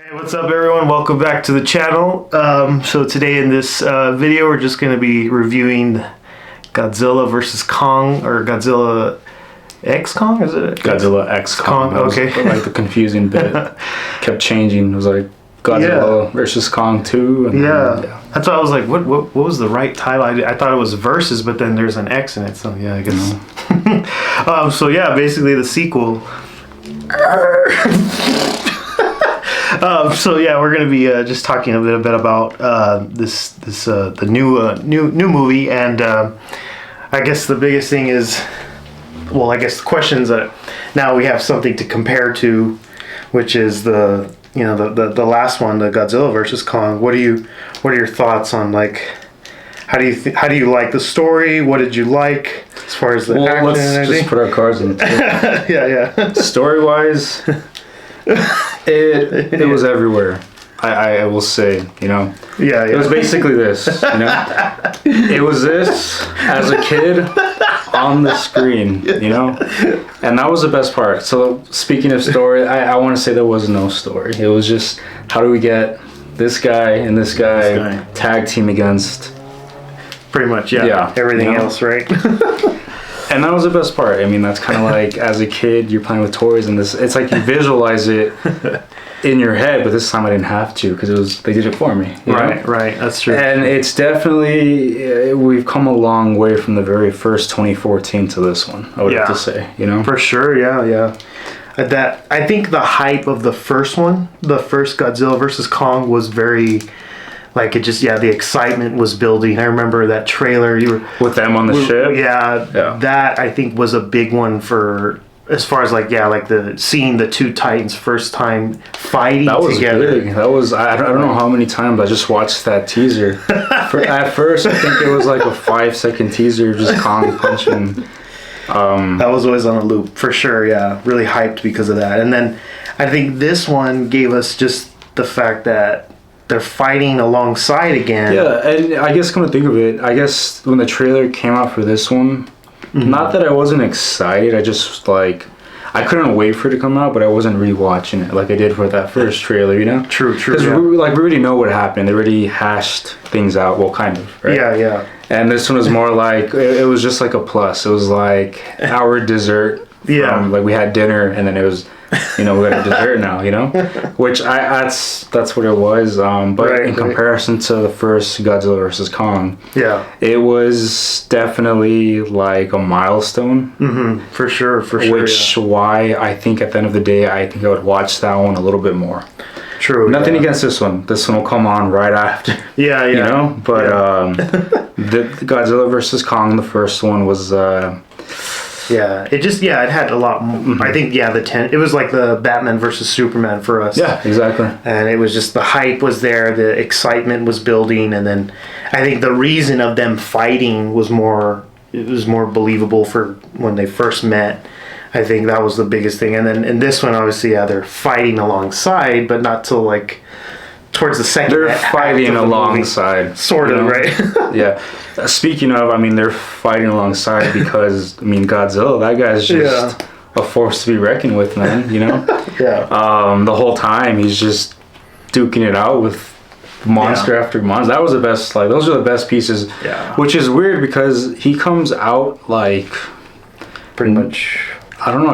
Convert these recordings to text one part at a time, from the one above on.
Hey, what's up everyone? Welcome back to the channel. So today in this video we're just going to be reviewing Godzilla vs. Kong, or Godzilla X Kong, is it? Godzilla X Kong. Okay. Like the confusing bit kept changing. It was like Godzilla versus Kong 2. And yeah. That's why I was like, what was the right title? I thought it was versus, but then there's an X in it, so yeah, I guess. So yeah, basically the sequel. So yeah, we're gonna be just talking a bit about the new movie, and I guess the biggest thing is, well, I guess the questions that now we have something to compare to, which is the last one, the Godzilla versus Kong. What are your thoughts on, like, how do you like the story? What did you like as far as the action? Let's just put our cards in. yeah. Story wise. It was everywhere. I will say, Yeah. It was basically this, It was this as a kid on the screen, And that was the best part. So speaking of story, I want to say there was no story. It was just, how do we get this guy and this guy tag team against... Pretty much, yeah. Everything else, right? And that was the best part. I mean, that's kind of like, as a kid, you're playing with toys, and it's like you visualize it in your head, but this time I didn't have to, because they did it for me. Right, that's true. And it's definitely, we've come a long way from the very first 2014 to this one, I would have to say, For sure, yeah. I think the hype of the first one, the first Godzilla versus Kong, was very... Like, it just, the excitement was building. I remember that trailer. With them on the ship? Yeah, that I think was a big one for, as far as seeing the two Titans first time fighting together. That was big. That was, I don't know how many times I just watched that teaser. At first, I think it was like a 5-second teaser, just Kong punching. That was always on a loop, for sure, yeah. Really hyped because of that. And then I think this one gave us just the fact that they're fighting alongside again. Yeah, and I guess, come to think of it, I guess when the trailer came out for this one, not that I wasn't excited, I just, I couldn't wait for it to come out, but I wasn't rewatching it like I did for that first trailer, True. Because we already know what happened. They already hashed things out, well, kind of, right? Yeah. And this one was more like, it was just like a plus. It was like our dessert. Like, we had dinner, and then it was... we got a dessert now, which that's what it was. But in comparison to the first Godzilla versus Kong, it was definitely like a milestone. For sure. Which why I think at the end of the day, I think I would watch that one a little bit more. True. Nothing against this one. This one will come on right after. Yeah. But the Godzilla versus Kong, the first one was. It had a lot. I think it was like the Batman versus Superman for us. Yeah, exactly. And it was just, the hype was there, the excitement was building, and then I think the reason of them fighting was more believable for when they first met. I think that was the biggest thing. And then in this one, obviously, they're fighting alongside, but not till towards the second. They're fighting alongside, movie. Sort of, right? Yeah. Speaking of, they're fighting alongside because, Godzilla, that guy's just a force to be reckoned with, man, The whole time, he's just duking it out with monster after monster. That was the best, those are the best pieces. Yeah. Which is weird because he comes out, pretty much, I don't know,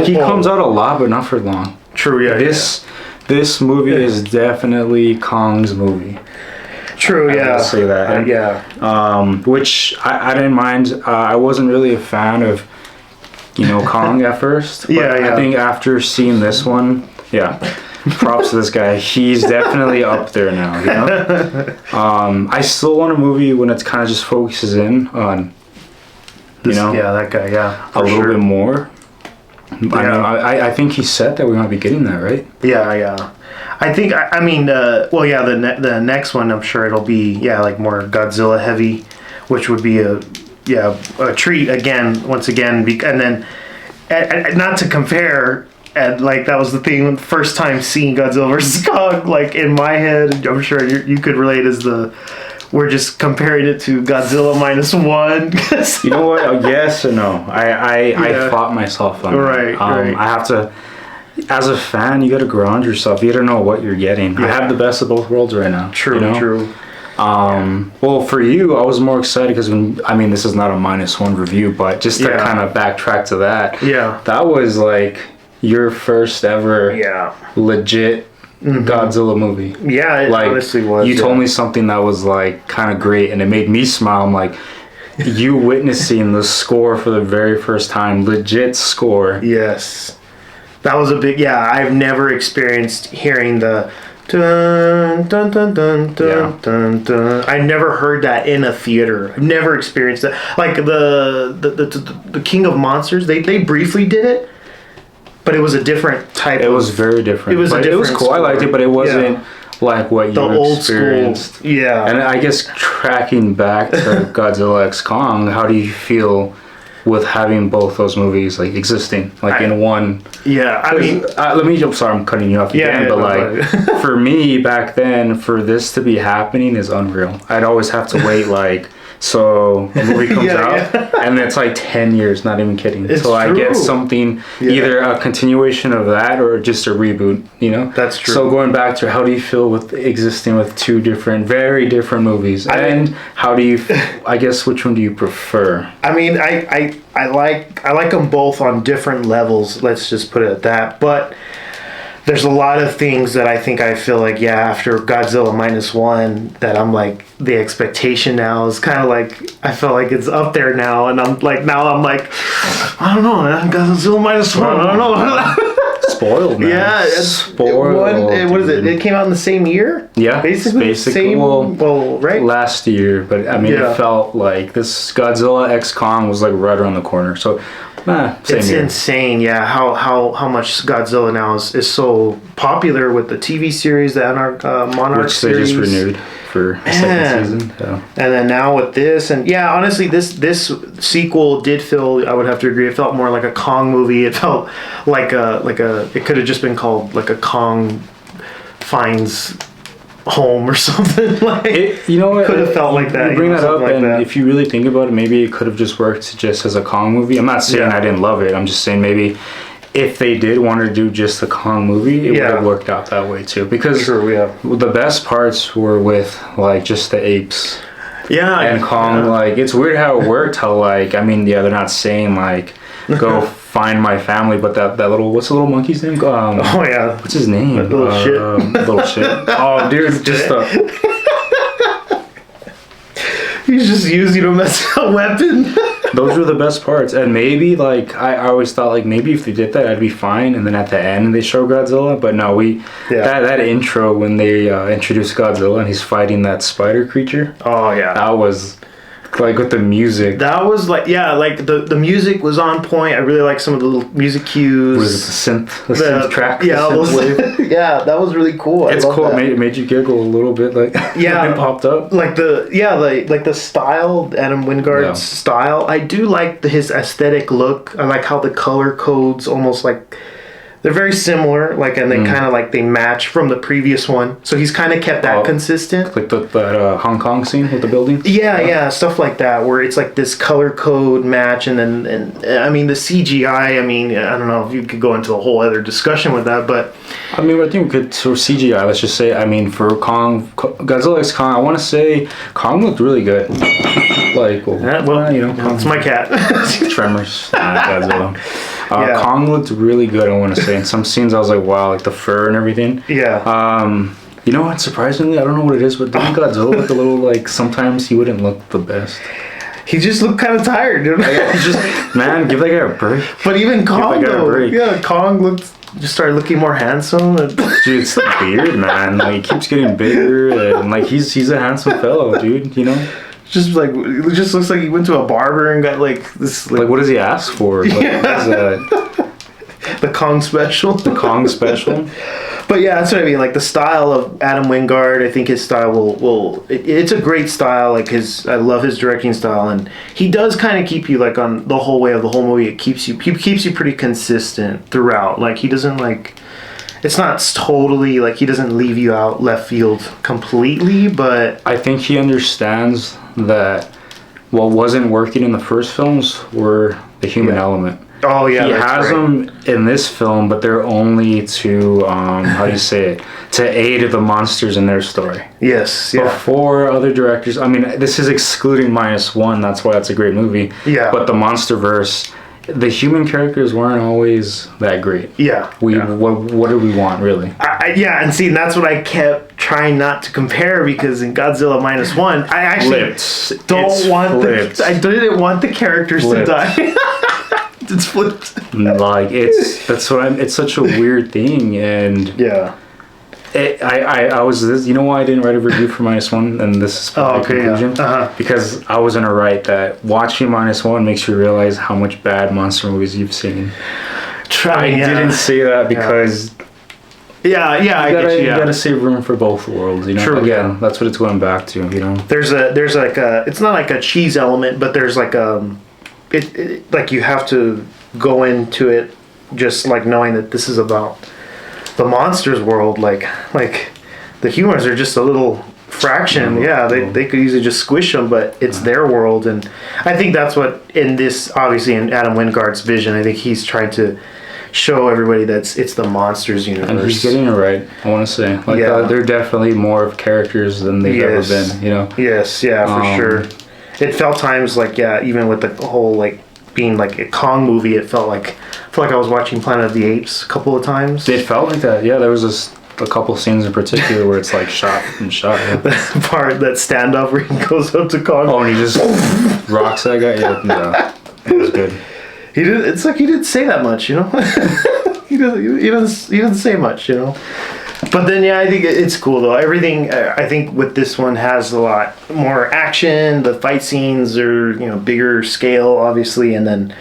he comes out a lot, but not for long. True, yeah. This movie is definitely Kong's movie. True, yeah. I'll say that. Which I didn't mind. I wasn't really a fan of, Kong at first. But I think after seeing this one, props to this guy. He's definitely up there now, I still want a movie when it kind of just focuses in on, that guy, a little bit more. I think he said that we might be getting that, right? Yeah. I think, the next one, I'm sure it'll be, more Godzilla heavy, which would be a treat once again, and then, not to compare, and that was the thing, first time seeing Godzilla vs. Kong, in my head, I'm sure you could relate, we're just comparing it to Godzilla -1. You know what? Yes or no? I fought myself on that. Right. I have to... as a fan, you got to ground yourself. You got to know what you're getting. I have the best of both worlds right now. True, you know? true. Well, for you, I was more excited because this is not a -1 review, but just to kind of backtrack to that. Yeah. That was like your first ever legit Godzilla movie. Yeah, it honestly was. You told me something that was like kind of great, and it made me smile. I'm like, you witnessing the score for the very first time, legit score. Yes. That was a big, I've never experienced hearing the dun dun dun dun dun dun dun. I never heard that in a theater. I've never experienced that. Like the King of Monsters, they briefly did it, but it was a different type. It was very different. It was it was cool. Score. I liked it, but it wasn't like what you experienced. Old school. Yeah. And I guess tracking back to Godzilla X Kong, how do you feel with having both those movies like existing like in one? Yeah, I mean, sorry, I'm cutting you off again, but like for me back then, for this to be happening is unreal. I'd always have to wait like. So a movie comes out, and it's like 10 years, not even kidding. It's so true. I get something, either a continuation of that or just a reboot, you know? That's true. So going back to how do you feel with existing with two very different movies? And how do you, I guess, which one do you prefer? I mean, I like them both on different levels, let's just put it at that. But there's a lot of things that I feel like, after Godzilla -1, that I'm like, the expectation now is kind of like, I feel like it's up there now. And I'm like, I don't know, man. Godzilla -1, I don't know. Spoiled, man. Yeah, spoiled. What is it? It came out in the same year? Yeah, basically same. Well, right? Last year, but I mean, it felt like this Godzilla X Kong was like right around the corner. So, it's insane. Yeah, how much Godzilla now is so popular with the TV series, the Monarch which series. They just renewed for a second season. So. And then now with this, and honestly, this sequel did feel, I would have to agree, it felt more like a Kong movie. It felt like it could have just been called like a Kong finds home or something. You know what? Could have felt like that. You bring that up, and if you really think about it, maybe it could have just worked just as a Kong movie. I'm not saying I didn't love it. I'm just saying maybe if they did want to do just the Kong movie, it would have worked out that way too. Because the best parts were with like just the apes. Yeah. And Kong, like, it's weird how it worked. How like, I mean, they're not saying like, go find my family, but that little, what's the little monkey's name? What's his name? Little shit. Little shit. Oh, dude, just he's just using him as a weapon. Those were the best parts, and maybe like I always thought like maybe if they did that I'd be fine, and then at the end they show Godzilla, but no, that intro when they introduced Godzilla and he's fighting that spider creature. Oh yeah, that was like with the music. That was like like the music was on point. I really like some of the little music cues. Was it the synth track? Yeah, yeah, that was really cool. It's cool. It made you giggle a little bit, like when it popped up. Like the style, Adam Wingard's style. I do like his aesthetic look. I like how the color codes almost like. They're very similar, like, and they kind of like they match from the previous one. So he's kind of kept that consistent. Like that Hong Kong scene with the building. Yeah, stuff like that, where it's like this color code match, and I mean the CGI. I mean, I don't know if you could go into a whole other discussion with that, but I mean, I think we could for CGI. Let's just say, I mean, for Godzilla X Kong, I want to say Kong looked really good. Like, you know, it's my cat. Tremors, Godzilla. Kong looked really good, I want to say. In some scenes, I was like, wow, like the fur and everything. Yeah. You know what? Surprisingly, I don't know what it is, but didn't Godzilla look a little like sometimes he wouldn't look the best? He just looked kind of tired, dude. He's just, man, give that guy a break. But even Kong, though. Kong just started looking more handsome. Dude, it's the beard, man. Like, he keeps getting bigger, and like he's a handsome fellow, dude. You know. Just like it just looks like he went to a barber and got like this. Like what does he ask for? Like, what is that? The Kong special. The Kong special. But yeah, that's what I mean. Like the style of Adam Wingard, I think his style it's a great style. Like I love his directing style, and he does kind of keep you like on the whole way of the whole movie. He keeps you pretty consistent throughout. Like he doesn't like. It's not totally like he doesn't leave you out left field completely, but I think he understands that what wasn't working in the first films were the human element. Oh yeah, he that's has right. them in this film, but they're only to how do you say it? To aid the monsters in their story. Yes, yeah. Before other directors, I mean, this is excluding -1. That's why it's a great movie. Yeah. But the MonsterVerse, the human characters weren't always that great. Yeah. What do we want really? Yeah, and see, that's what I kept trying not to compare, because in Godzilla -1, I actually I didn't want the characters to die. It's flipped. Like it's such a weird thing, and yeah. I was you know why I didn't write a review for -1, and this is my conclusion, because I was gonna write that watching -1 makes you realize how much bad monster movies you've seen. I didn't say that because you gotta save room for both worlds, you know. True, again, that's what it's going back to, you know. There's like a, it's not like a cheese element, but there's like it like you have to go into it just like knowing that this is about the monsters world, like the humans are just a little fraction. They could easily just squish them, but it's their world. And I think that's what in this, obviously in Adam Wingard's vision, I think he's trying to show everybody that it's the monsters universe. And he's getting it right, I want to say. Like they're definitely more of characters than they've ever been, you know. Yes, yeah, for sure. It felt times like, even with the whole like being like a Kong movie, it felt like I was watching Planet of the Apes a couple of times. It felt like that. Yeah, there was a couple scenes in particular where it's like shot and shot. Yeah. that standoff where he goes up to Kong. Oh, and he just rocks that guy. Yeah, it was good. He did. It's like he didn't say that much, you know. He doesn't say much, you know. But then, I think it's cool though. Everything I think with this one has a lot more action. The fight scenes are bigger scale, obviously, and then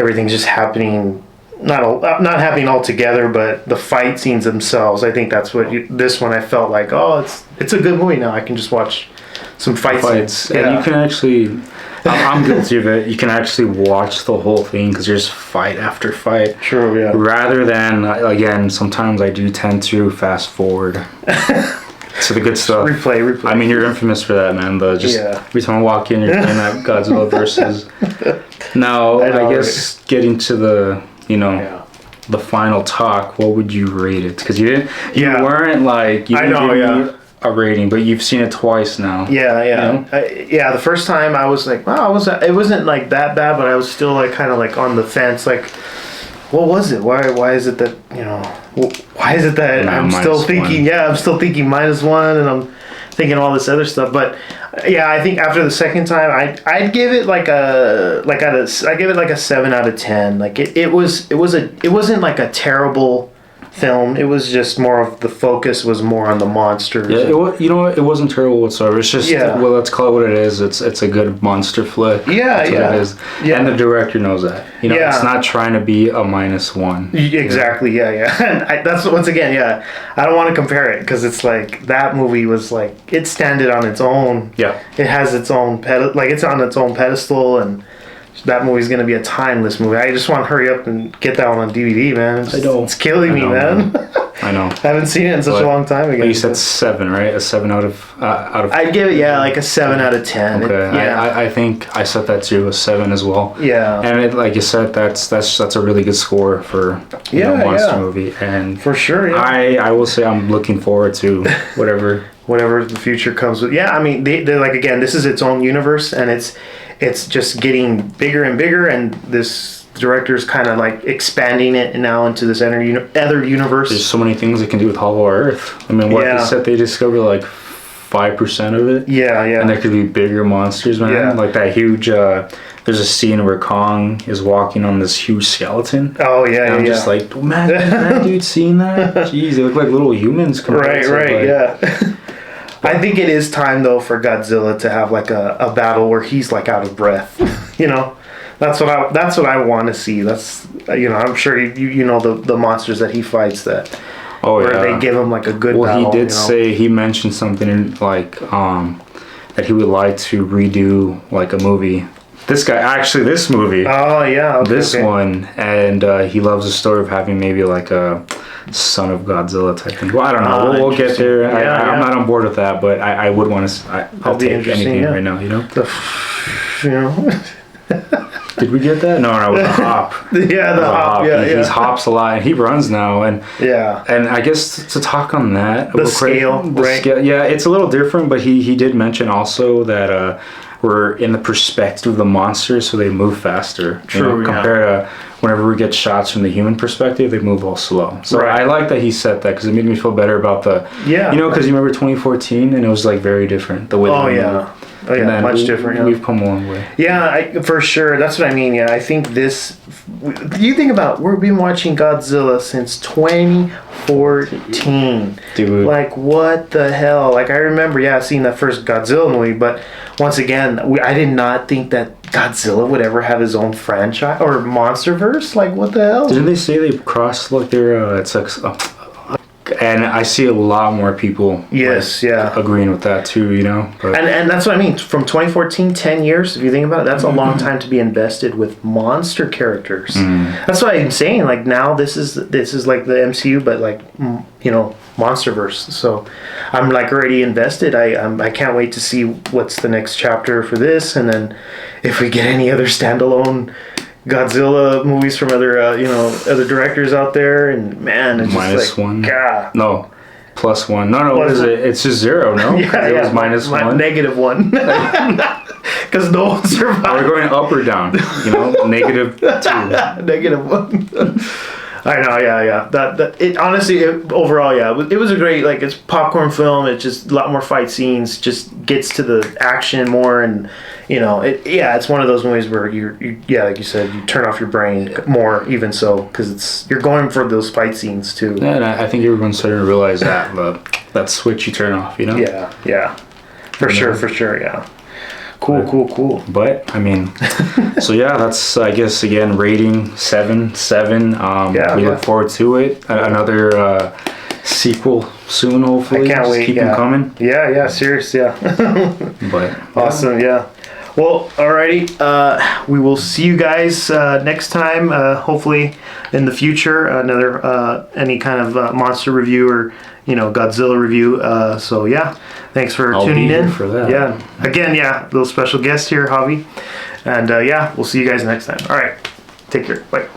everything's just happening. Not happening all together, but the fight scenes themselves. I think that's what this one I felt like. Oh, it's a good movie now. I can just watch some fights. And you can actually. I'm guilty of it. You can actually watch the whole thing because there's fight after fight. True, yeah. Rather than, again, sometimes I do tend to fast forward to the good stuff. Replay. I mean, you're infamous for that, man. Every time I walk in, you're playing that Godzilla versus. Now, I guess getting to the, the final talk, what would you rate it? Because you weren't like, you didn't give me a rating, but you've seen it twice now. The first time I was like, wow, it wasn't like that bad, but I was still like kind of like on the fence, like, what was it? Why is it that why is it that I'm still thinking -1, and I'm thinking all this other stuff. But I think after the second time, I'd give it like I give it like a 7 out of 10. Like it wasn't like a terrible film. It was just more of the focus was more on the monsters. Yeah, it wasn't terrible whatsoever. It's just well, let's call it what it is. It's a good monster flick. That's what it is. And the director knows that. It's not trying to be a -1. Exactly. And that's once again. I don't want to compare it because it's like that movie was like it standed on its own. Yeah. It has its own it's on its own pedestal, and that movie's gonna be a timeless movie. I just want to hurry up and get that one on DVD, man. It's killing me, man. I know. I haven't seen it in such a long time again. You said 7, right? A 7 out of. I'd give it like a 7 out of 10. Okay. I think I set that to a 7 as well. Yeah. And like you said, that's a really good score for a monster movie. And for sure. Yeah. I will say I'm looking forward to whatever the future comes with. Yeah, I mean they're like, again, this is its own universe, and it's just getting bigger and bigger, and this director's kind of like expanding it now into this other universe. There's so many things they can do with Hollow Earth. I mean, what they said they discovered like 5% of it. Yeah. And there could be bigger monsters, man. Yeah. Like that huge. There's a scene where Kong is walking on this huge skeleton. Oh yeah, and I'm just like, man, that dude seen that? Jeez, they look like little humans. Right, yeah. I think it is time though for Godzilla to have like a battle where he's like out of breath. That's what I want to see. That's I'm sure you know the monsters that he fighs that. Where they give him like a good battle. Well, he did say, he mentioned something in like that he would like to redo like a movie. This movie. Oh yeah. Okay, one, and he loves the story of having maybe like a Son of Godzilla type thing. Well, I don't know. We'll get there. I'm not on board with that, but I would want to. I'll take anything right now. Did we get that? No, it was a hop. Yeah, the hop. Yeah, He hops a lot, and he runs now. And yeah, and I guess to talk on that, the scale, right? Yeah, it's a little different, but he did mention also that we're in the perspective of the monster, so they move faster. True. Compared to whenever we get shots from the human perspective, they move all slow. So I like that he said that because it made me feel better about the because you remember 2014 and it was like very different the way. Oh yeah, much different. Yeah. We've come a long way. Yeah, for sure. That's what I mean. Yeah, I think this. You think about we've been watching Godzilla since 2014. Dude, like what the hell? Like I remember, seeing that first Godzilla movie, but once again, I did not think that Godzilla would ever have his own franchise or MonsterVerse. Like what the hell? Didn't they say they crossed like their? It's like. And I see a lot more people agreeing with that too, But. And that's what I mean. From 2014, 10 years, if you think about it, that's a long time to be invested with monster characters. That's what I'm saying. Like now this is like the MCU, but like, MonsterVerse. So I'm like already invested. I can't wait to see what's the next chapter for this. And then if we get any other standalone Godzilla movies from other other directors out there, and man, it's minus just like, one. God. No, plus one. No, what is it? It's just zero. No, it was minus one. Negative one. Because no one survived. We're going up or down. Negative 2. Negative 1. I know, yeah. That it honestly, overall, it was a great, like, it's popcorn film. It's just a lot more fight scenes. Just gets to the action more, and it's one of those movies where you like you said, you turn off your brain more, even so, because you're going for those fight scenes too. Yeah, and I think everyone's starting to realize that switch you turn off. Yeah, for sure, yeah. Cool. But I mean, so that's I guess again rating 7. We look forward to it. Another sequel soon, hopefully. I can't wait. Keep them coming. Yeah. Serious. Yeah. But awesome. Yeah. Well, alrighty. We will see you guys next time. Hopefully, in the future, another any kind of monster review or Godzilla review. So thanks for tuning in. For that. Yeah. Again, little special guest here, Javi. And we'll see you guys next time. All right. Take care. Bye.